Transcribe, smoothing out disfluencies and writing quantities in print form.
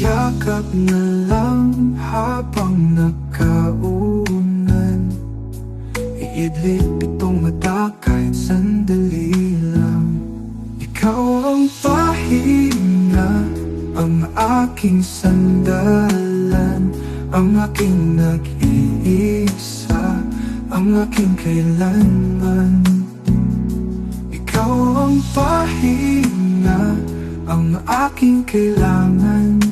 yakap na lang habang nagkaunan. Iidlip itong mata kahit sandali lang. Ikaw ang pahinga, ang aking sandalan, ang aking nag-iisa, ang aking kailanman. Ikaw ang pahinga, ang aking kailangan.